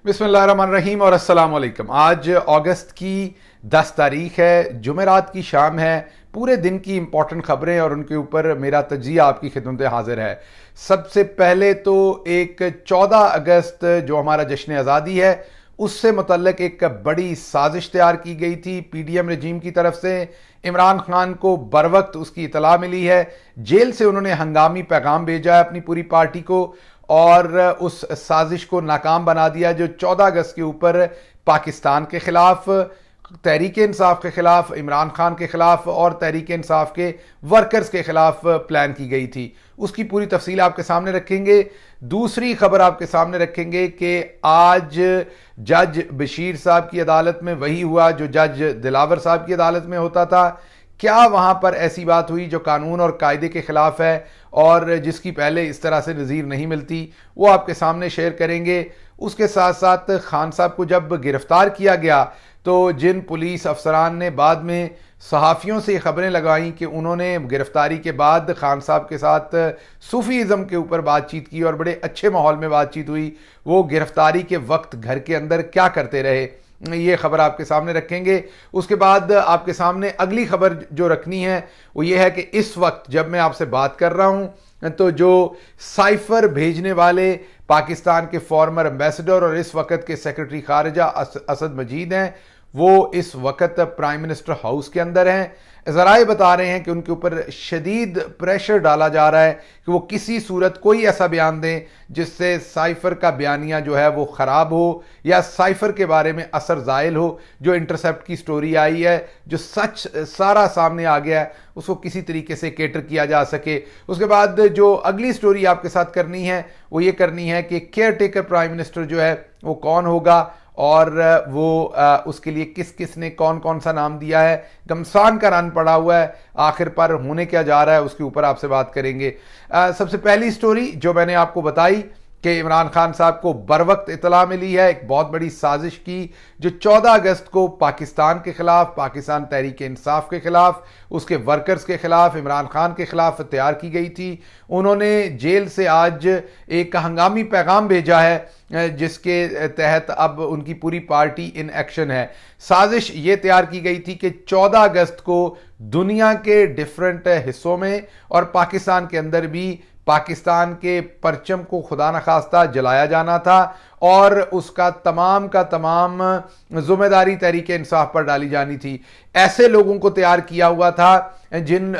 बिस्मिल्लाहिर्रहमानिर्रहीम और अस्सलाम वालेकुम। आज अगस्त की 10 तारीख है, जुमेरात की शाम है। पूरे दिन की इंपॉर्टेंट खबरें और उनके ऊपर मेरा तजिया आपकी खिदमत हाजिर है। सबसे पहले तो एक 14 अगस्त जो हमारा जश्न आज़ादी है उससे मुतल्लिक एक बड़ी साजिश तैयार की गई थी पीडीएम रजीम की तरफ से। इमरान खान को बर वक्त उसकी इतला मिली है, जेल से उन्होंने हंगामी पैगाम भेजा है अपनी पूरी पार्टी को और उस साजिश को नाकाम बना दिया जो 14 अगस्त के ऊपर पाकिस्तान के खिलाफ, तहरीक इंसाफ के खिलाफ, इमरान खान के खिलाफ और तहरीक इंसाफ के वर्कर्स के खिलाफ प्लान की गई थी। उसकी पूरी तफसील आपके सामने रखेंगे। दूसरी खबर आपके सामने रखेंगे कि आज जज बशीर साहब की अदालत में वही हुआ जो जज दिलावर साहब की अदालत में होता था। क्या वहां पर ऐसी बात हुई जो कानून और कायदे के खिलाफ है और जिसकी पहले इस तरह से नज़ीर नहीं मिलती, वो आपके सामने शेयर करेंगे। उसके साथ साथ खान साहब को जब गिरफ्तार किया गया तो जिन पुलिस अफसरान ने बाद में सहाफ़ियों से खबरें लगाई कि उन्होंने गिरफ्तारी के बाद खान साहब के साथ सूफीज़म के ऊपर बातचीत की और बड़े अच्छे माहौल में बातचीत हुई, वो गिरफ्तारी के वक्त घर के अंदर क्या करते रहे, ये खबर आपके सामने रखेंगे। उसके बाद आपके सामने अगली खबर जो रखनी है वो ये है कि इस वक्त जब मैं आपसे बात कर रहा हूं तो जो साइफर भेजने वाले पाकिस्तान के फॉर्मर एम्बेसडर और इस वक्त के सेक्रेटरी खारजा असद मजीद हैं, वो इस वक्त प्राइम मिनिस्टर हाउस के अंदर हैं। ज़राए बता रहे हैं कि उनके ऊपर शदीद प्रेशर डाला जा रहा है कि वो किसी सूरत कोई ऐसा बयान दें जिससे साइफर का बयानिया जो है वो ख़राब हो या साइफर के बारे में असर ज़ायल हो। जो इंटरसेप्ट की स्टोरी आई है, जो सच सारा सामने आ गया है, उसको किसी तरीके से केटर किया जा सके। उसके बाद जो अगली स्टोरी आपके साथ करनी है वो ये करनी है कि केयर टेकर प्राइम मिनिस्टर जो है वो कौन होगा और वो उसके लिए किस किस ने कौन कौन सा नाम दिया है। घमसान का रन पड़ा हुआ है, आखिर पर होने क्या जा रहा है उसके ऊपर आपसे बात करेंगे। सबसे पहली स्टोरी जो मैंने आपको बताई कि इमरान खान साहब को बर वक्त इतला मिली है एक बहुत बड़ी साजिश की जो 14 अगस्त को पाकिस्तान के खिलाफ, पाकिस्तान तहरीक इंसाफ के खिलाफ, उसके वर्कर्स के खिलाफ, इमरान खान के खिलाफ तैयार की गई थी। उन्होंने जेल से आज एक हंगामी पैगाम भेजा है जिसके तहत अब उनकी पूरी पार्टी इन एक्शन है। साजिश ये तैयार की गई थी कि 14 अगस्त को दुनिया के डिफरेंट हिस्सों में और पाकिस्तान के अंदर भी पाकिस्तान के परचम को खुदा न खास्ता जलाया जाना था और उसका तमाम का तमाम जिम्मेदारी तहरीक इंसाफ पर डाली जानी थी। ऐसे लोगों को तैयार किया हुआ था जिन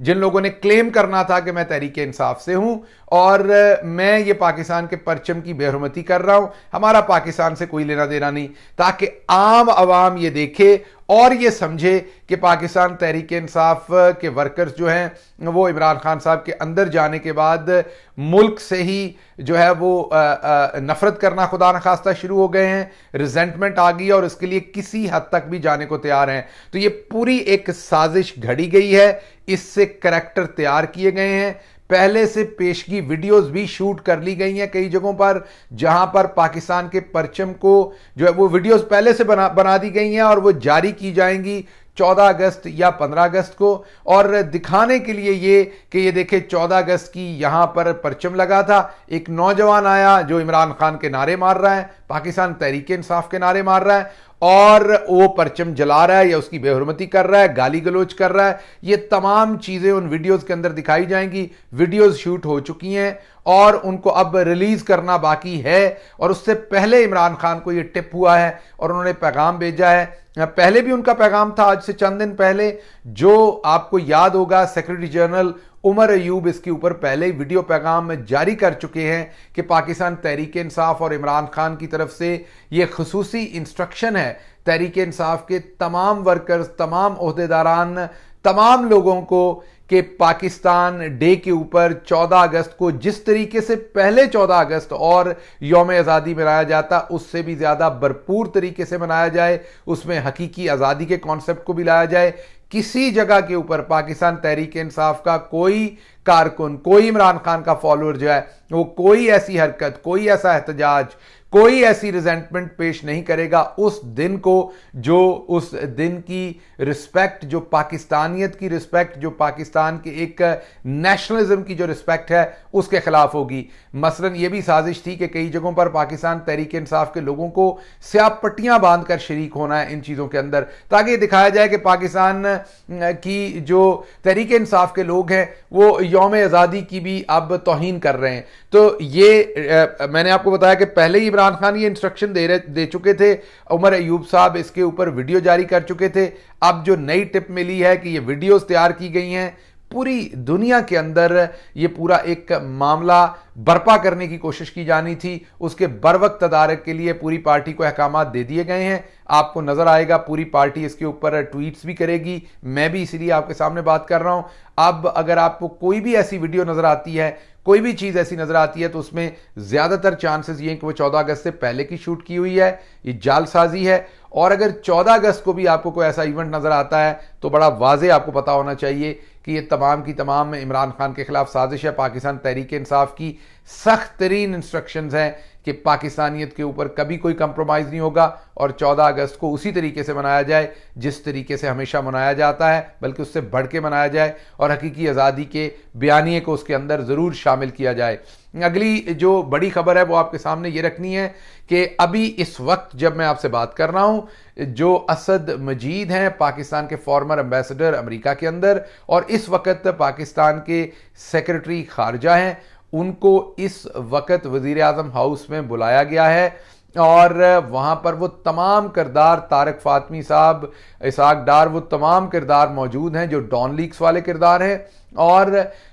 लोगों ने क्लेम करना था कि मैं तहरीक इंसाफ से हूं और मैं ये पाकिस्तान के परचम की बेहरमती कर रहा हूं, हमारा पाकिस्तान से कोई लेना देना नहीं, ताकि आम आवाम ये देखे और ये समझे कि पाकिस्तान तहरीक इंसाफ के वर्कर्स जो हैं वो इमरान खान साहब के अंदर जाने के बाद मुल्क से ही जो है वो नफरत करना खुदा न खास्ता शुरू हो गए हैं, रिजेंटमेंट आ गई और इसके लिए किसी हद तक भी जाने को तैयार हैं। तो ये पूरी एक साजिश घड़ी गई है, इससे करैक्टर तैयार किए गए हैं, पहले से पेशगी वीडियोस भी शूट कर ली गई हैं कई जगहों पर जहां पर पाकिस्तान के परचम को जो है वो वीडियोस पहले से बना दी गई हैं और वो जारी की जाएंगी 14 अगस्त या 15 अगस्त को, और दिखाने के लिए ये कि ये देखे 14 अगस्त की यहां पर परचम लगा था, एक नौजवान आया जो इमरान खान के नारे मार रहा है, पाकिस्तान तहरीक इंसाफ के नारे मार रहा है और वो परचम जला रहा है या उसकी बेहुरमती कर रहा है, गाली गलोच कर रहा है। ये तमाम चीजें उन वीडियोस के अंदर दिखाई जाएंगी। वीडियोस शूट हो चुकी हैं और उनको अब रिलीज करना बाकी है और उससे पहले इमरान खान को ये टिप हुआ है और उन्होंने पैगाम भेजा है। पहले भी उनका पैगाम था आज से चंद दिन पहले, जो आपको याद होगा सेक्रेटरी जनरल उमर अयूब इसके ऊपर पहले ही वीडियो पैगाम जारी कर चुके हैं कि पाकिस्तान तहरीक इंसाफ और इमरान खान की तरफ से ये खुसूसी इंस्ट्रक्शन है तहरीक इंसाफ के तमाम वर्कर्स, तमाम ओहदेदारान, तमाम लोगों को कि पाकिस्तान डे के ऊपर 14 अगस्त को जिस तरीके से पहले 14 अगस्त और यौम आज़ादी मनाया जाता उससे भी ज़्यादा भरपूर तरीके से मनाया जाए, उसमें हकीकी आज़ादी के कॉन्सेप्ट को भी लाया जाए। किसी जगह के ऊपर पाकिस्तान तहरीक इंसाफ का कोई कारकुन, कोई इमरान खान का फॉलोअर जो है वो कोई ऐसी हरकत, कोई ऐसा एहतजाज, कोई ऐसी रिजेंटमेंट पेश नहीं करेगा उस दिन को, जो उस दिन की रिस्पेक्ट, जो पाकिस्तानियत की रिस्पेक्ट, जो पाकिस्तान के एक नेशनलिज्म की जो रिस्पेक्ट है उसके खिलाफ होगी। मसलन ये भी साजिश थी कि कई जगहों पर पाकिस्तान तहरीक इंसाफ के लोगों को स्याह पट्टियां बांधकर शरीक होना है इन चीज़ों के अंदर, ताकि ये दिखाया जाए कि पाकिस्तान की जो तहरीक इंसाफ के लोग हैं वो यौम आज़ादी की भी अब तौहीन कर रहे हैं। तो ये मैंने आपको बताया कि पहले ही इमरान खान ये इंस्ट्रक्शन दे चुके थे, उमर अयूब साहब इसके ऊपर वीडियो जारी कर चुके थे। अब जो नई टिप मिली है कि ये वीडियोस तैयार की गई हैं, पूरी दुनिया के अंदर ये पूरा एक मामला बर्पा करने की कोशिश की जानी थी, उसके बरवक्त तदारक के लिए पूरी पार्टी को अहकामात दे दिए गए हैं। आपको नजर आएगा पूरी पार्टी इसके ऊपर ट्वीट्स भी करेगी, मैं भी इसीलिए आपके सामने बात कर रहा हूं। अब अगर आपको कोई भी ऐसी वीडियो नजर आती है, कोई भी चीज ऐसी नजर आती है, तो उसमें ज्यादातर चांसेस ये हैं कि वो 14 अगस्त से पहले की शूट की हुई है, ये जालसाजी है। और अगर 14 अगस्त को भी आपको कोई ऐसा इवेंट नजर आता है तो बड़ा वाजे आपको पता होना चाहिए कि ये तमाम की तमाम इमरान खान के खिलाफ साजिश है। पाकिस्तान तहरीक इंसाफ की सख्त तरीन इंस्ट्रक्शंस हैं कि पाकिस्तानियत के ऊपर कभी कोई कंप्रोमाइज नहीं होगा और 14 अगस्त को उसी तरीके से मनाया जाए जिस तरीके से हमेशा मनाया जाता है, बल्कि उससे बढ़ के मनाया जाए और हकीकी आज़ादी के बयानिए को उसके अंदर ज़रूर शामिल किया जाए। अगली जो बड़ी खबर है वो आपके सामने ये रखनी है कि अभी इस वक्त जब मैं आपसे बात कर रहा हूं, जो असद मजीद हैं पाकिस्तान के फॉर्मर एम्बेसडर अमेरिका के अंदर और इस वक्त पाकिस्तान के सेक्रेटरी खारजा हैं, उनको इस वक्त वजीर आजम हाउस में बुलाया गया है और वहाँ पर वो तमाम किरदार, तारक फातमी साहब, इसाक डार, वो तमाम किरदार मौजूद हैं जो डॉन लीक्स वाले किरदार हैं। और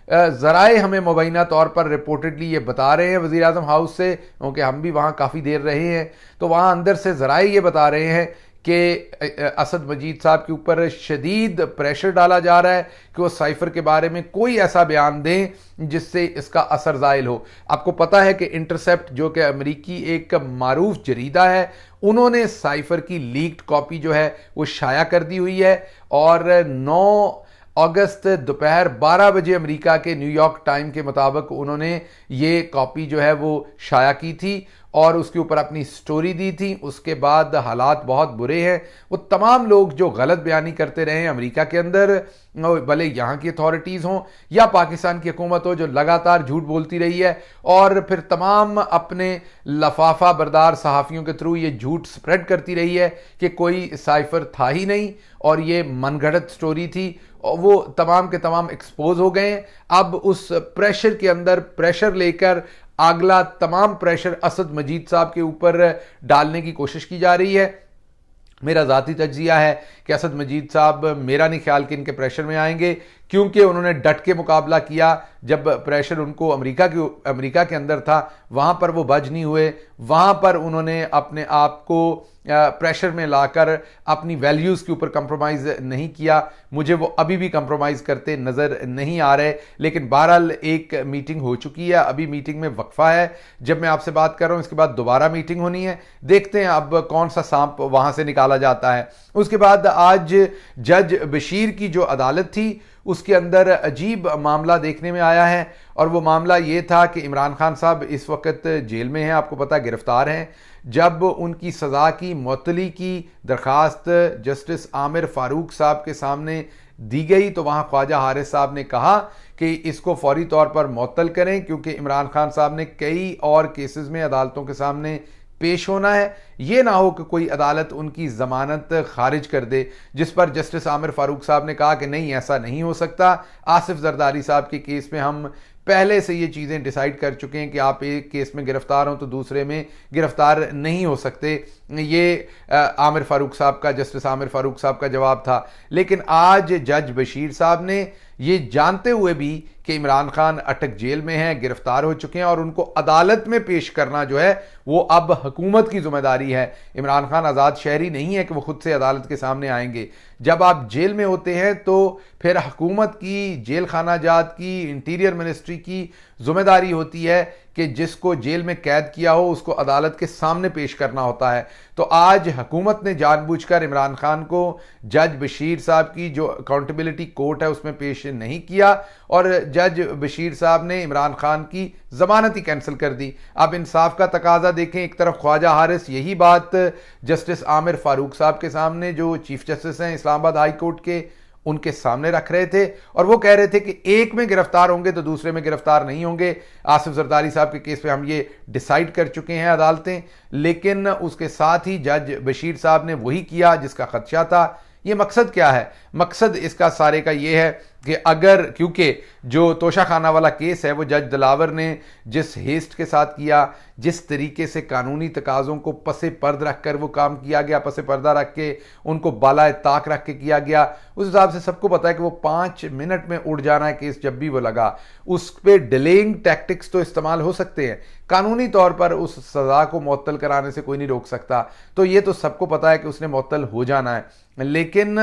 ज़राए हमें मुबैना तौर पर रिपोर्टेडली ये बता रहे हैं वज़ीर आज़म हाउस से, क्योंकि हम भी वहाँ काफ़ी देर रहे हैं, तो वहाँ अंदर से ज़राए ये बता रहे हैं कि असद मजीद साहब के ऊपर शदीद प्रेशर डाला जा रहा है कि वो साइफर के बारे में कोई ऐसा बयान दें जिससे इसका असर ज़ायल हो। आपको पता है कि इंटरसेप्ट जो कि अमरीकी एक मारूफ जरीदा है, उन्होंने साइफर की लीक्ड कॉपी जो है वो शाया कर दी हुई है और 9 अगस्त दोपहर 12 बजे अमेरिका के न्यूयॉर्क टाइम के मुताबिक उन्होंने ये कॉपी जो है वो शाया की थी और उसके ऊपर अपनी स्टोरी दी थी। उसके बाद हालात बहुत बुरे हैं। वो तमाम लोग जो गलत बयानी करते रहे हैं अमेरिका के अंदर, भले यहाँ की अथॉरिटीज़ हों या पाकिस्तान की हुकूमत हो, जो लगातार झूठ बोलती रही है और फिर तमाम अपने लफाफा बरदार सहाफ़ियों के थ्रू ये झूठ स्प्रेड करती रही है कि कोई साइफर था ही नहीं और ये मनगढ़ंत स्टोरी थी, और वो तमाम के तमाम एक्सपोज हो गए हैं। अब उस प्रेशर के अंदर प्रेशर लेकर अगला तमाम प्रेशर असद मजीद साहब के ऊपर डालने की कोशिश की जा रही है। मेरा ज़ाती तज्जिया है कि असद मजीद साहब, मेरा नहीं ख्याल कि इनके प्रेशर में आएंगे, क्योंकि उन्होंने डट के मुकाबला किया। जब प्रेशर उनको अमेरिका के अंदर था, वहाँ पर वो बच नहीं हुए, वहाँ पर उन्होंने अपने आप को प्रेशर में लाकर अपनी वैल्यूज़ के ऊपर कंप्रोमाइज़ नहीं किया। मुझे वो अभी भी कंप्रोमाइज़ करते नज़र नहीं आ रहे, लेकिन बहरहाल एक मीटिंग हो चुकी है, अभी मीटिंग में वक्फा है। जब मैं आपसे बात कर रहा हूँ इसके बाद दोबारा मीटिंग होनी है, देखते हैं अब कौन सा सांप वहाँ से निकाला जाता है। उसके बाद आज जज बशीर की जो अदालत थी उसके अंदर अजीब मामला देखने में आया है और वो मामला ये था कि इमरान खान साहब इस वक्त जेल में हैं, आपको पता है गिरफ्तार हैं। जब उनकी सज़ा की मुअत्तली की दरख्वास्त जस्टिस आमिर फारूक साहब के सामने दी गई तो वहाँ ख्वाजा हारिस साहब ने कहा कि इसको फौरी तौर पर मुअत्तल करें, क्योंकि इमरान खान साहब ने कई और केसेस में अदालतों के सामने पेश होना है। ये ना हो कि कोई अदालत उनकी ज़मानत खारिज कर दे, जिस पर जस्टिस आमिर फारूक साहब ने कहा कि नहीं, ऐसा नहीं हो सकता। आसिफ जरदारी साहब के केस में हम पहले से ये चीज़ें डिसाइड कर चुके हैं कि आप एक केस में गिरफ्तार हों तो दूसरे में गिरफ्तार नहीं हो सकते। ये आमिर फारूक साहब का, जस्टिस आमिर फारूक साहब का जवाब था। लेकिन आज जज बशीर साहब ने ये जानते हुए भी कि इमरान खान अटक जेल में हैं, गिरफ्तार हो चुके हैं और उनको अदालत में पेश करना जो है वो अब हुकूमत की जिम्मेदारी है। इमरान खान आज़ाद शहरी नहीं है कि वो खुद से अदालत के सामने आएंगे। जब आप जेल में होते हैं तो फिर हुकूमत की, जेल खाना जात की, इंटीरियर मिनिस्ट्री की जिम्मेदारी होती है कि जिसको जेल में कैद किया हो उसको अदालत के सामने पेश करना होता है। तो आज हुकूमत ने जानबूझकर इमरान खान को जज बशीर साहब की जो अकाउंटेबिलिटी कोर्ट है उसमें पेश नहीं किया और जज बशीर साहब ने इमरान खान की जमानत ही कैंसिल कर दी। अब इंसाफ का तकाजा देखें, एक तरफ ख्वाजा हारिस यही बात जस्टिस आमिर फारूक साहब के सामने जो चीफ जस्टिस हैं इस्लामाबाद हाई कोर्ट के, उनके सामने रख रहे थे और वो कह रहे थे कि एक में गिरफ्तार होंगे तो दूसरे में गिरफ्तार नहीं होंगे। आसिफ जरदारी साहब के केस पे हम ये डिसाइड कर चुके हैं अदालतें, लेकिन उसके साथ ही जज बशीर साहब ने वही किया जिसका खदशा था। ये मकसद क्या है? मकसद इसका सारे का ये है कि अगर, क्योंकि जो तोशा खाना वाला केस है वो जज दिलावर ने जिस हेस्ट के साथ किया, जिस तरीके से कानूनी तकाज़ों को पसे पर्द रख कर वो काम किया गया, पसे पर्दा रख के उनको बालाए ताक रख के किया गया, उस हिसाब से सबको पता है कि वो 5 मिनट में उड़ जाना है केस जब भी वो लगा। उस पर डिलेइंग टैक्टिक्स तो इस्तेमाल हो सकते हैं, कानूनी तौर पर उस सज़ा को मुअत्तल कराने से कोई नहीं रोक सकता। तो ये तो सबको पता है कि उसने मुअत्तल हो जाना है, लेकिन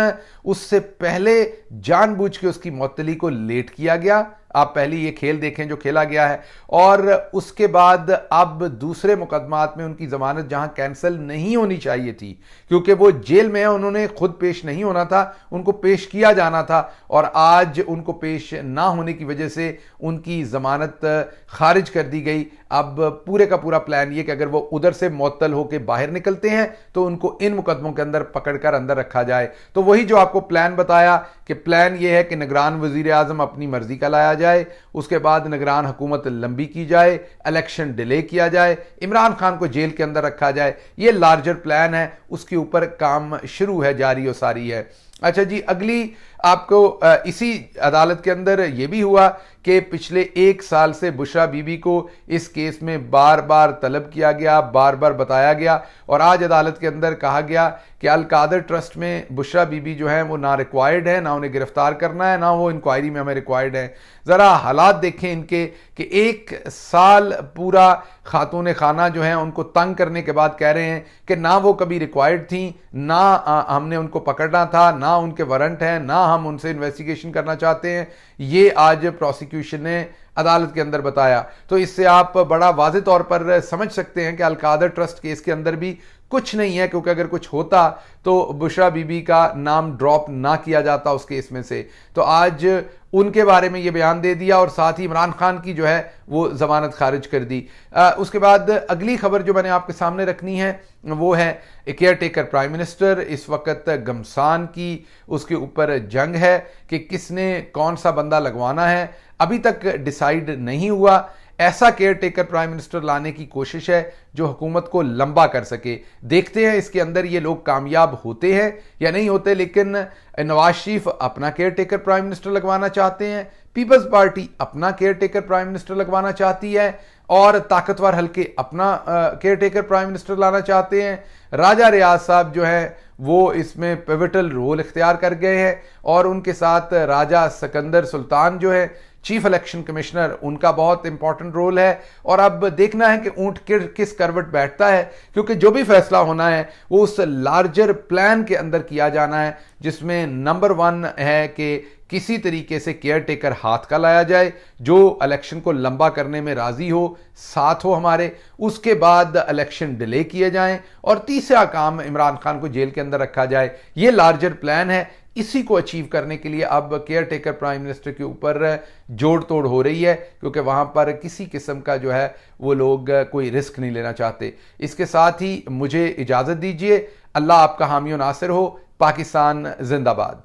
उससे पहले जानबूझ के उसकी मुअत्तली को लेट किया गया। आप पहले ये खेल देखें जो खेला गया है, और उसके बाद अब दूसरे मुकदमात में उनकी जमानत जहां कैंसिल नहीं होनी चाहिए थी क्योंकि वो जेल में है, उन्होंने खुद पेश नहीं होना था, उनको पेश किया जाना था, और आज उनको पेश ना होने की वजह से उनकी जमानत खारिज कर दी गई। अब पूरे का पूरा प्लान ये कि अगर वो उधर से मुअत्तल होकर बाहर निकलते हैं तो उनको इन मुकदमों के अंदर पकड़कर अंदर रखा जाए। तो वही जो आपको प्लान बताया कि प्लान ये है कि निगरान वजीर आजम अपनी मर्जी का लाया जाए, उसके बाद निगरान हुकूमत लंबी की जाए, इलेक्शन डिले किया जाए, इमरान खान को जेल के अंदर रखा जाए। ये लार्जर प्लान है, उसके ऊपर काम शुरू है, जारी और सारी है। अच्छा जी, अगली आपको इसी अदालत के अंदर यह भी हुआ कि पिछले 1 साल से बुशरा बीबी को इस केस में बार बार तलब किया गया, बार बार बताया गया, और आज अदालत के अंदर कहा गया कि अल कादर ट्रस्ट में बुशरा बीबी जो है वो ना रिक्वायर्ड है, ना उन्हें गिरफ्तार करना है, ना वो इंक्वायरी में हमें रिक्वायर्ड है। ज़रा हालात देखें इनके कि 1 साल पूरा खातून खाना जो है उनको तंग करने के बाद कह रहे हैं कि ना वो कभी रिक्वायर्ड थी, ना हमने उनको पकड़ना था, ना उनके वारंट हैं, ना हम उनसे इन्वेस्टिगेशन करना चाहते हैं। ये आज प्रोसिक्यूशन ने अदालत के अंदर बताया। तो इससे आप बड़ा वाज़ेह तौर पर समझ सकते हैं कि अल कादर ट्रस्ट केस के अंदर भी कुछ नहीं है, क्योंकि अगर कुछ होता तो बुशरा बीबी का नाम ड्रॉप ना किया जाता उस केस में से। तो आज उनके बारे में ये बयान दे दिया और साथ ही इमरान खान की जो है वो जमानत खारिज कर दी। उसके बाद अगली खबर जो मैंने आपके सामने रखनी है वो है केयर टेकर प्राइम मिनिस्टर इस वक्त गमसान की, उसके ऊपर जंग है कि किसने कौन सा बंदा लगवाना है, अभी तक डिसाइड नहीं हुआ। ऐसा केयर टेकर प्राइम मिनिस्टर लाने की कोशिश है जो हुकूमत को लंबा कर सके। देखते हैं इसके अंदर ये लोग कामयाब होते हैं या नहीं होते, लेकिन नवाज शरीफ अपना केयर टेकर प्राइम मिनिस्टर लगवाना चाहते हैं, पीपल्स पार्टी अपना केयर टेकर प्राइम मिनिस्टर लगवाना चाहती है, और ताकतवर हल्के अपना केयर टेकर प्राइम मिनिस्टर लाना चाहते हैं। राजा रियाज साहब जो है वो इसमें पिवटल रोल इख्तियार कर गए हैं, और उनके साथ राजा सिकंदर सुल्तान जो है चीफ इलेक्शन कमिश्नर, उनका बहुत इंपॉर्टेंट रोल है। और अब देखना है कि ऊंट किस करवट बैठता है, क्योंकि जो भी फैसला होना है वो उस लार्जर प्लान के अंदर किया जाना है, जिसमें नंबर 1 है कि किसी तरीके से केयर टेकर हाथ का लाया जाए जो इलेक्शन को लंबा करने में राजी हो, साथ हो हमारे। उसके बाद इलेक्शन डिले किए जाएं, और तीसरा काम इमरान खान को जेल के अंदर रखा जाए। ये लार्जर प्लान है। इसी को अचीव करने के लिए अब केयर टेकर प्राइम मिनिस्टर के ऊपर जोड़ तोड़ हो रही है, क्योंकि वहां पर किसी किस्म का जो है वो लोग कोई रिस्क नहीं लेना चाहते। इसके साथ ही मुझे इजाजत दीजिए। अल्लाह आपका हामी और नासिर हो। पाकिस्तान जिंदाबाद।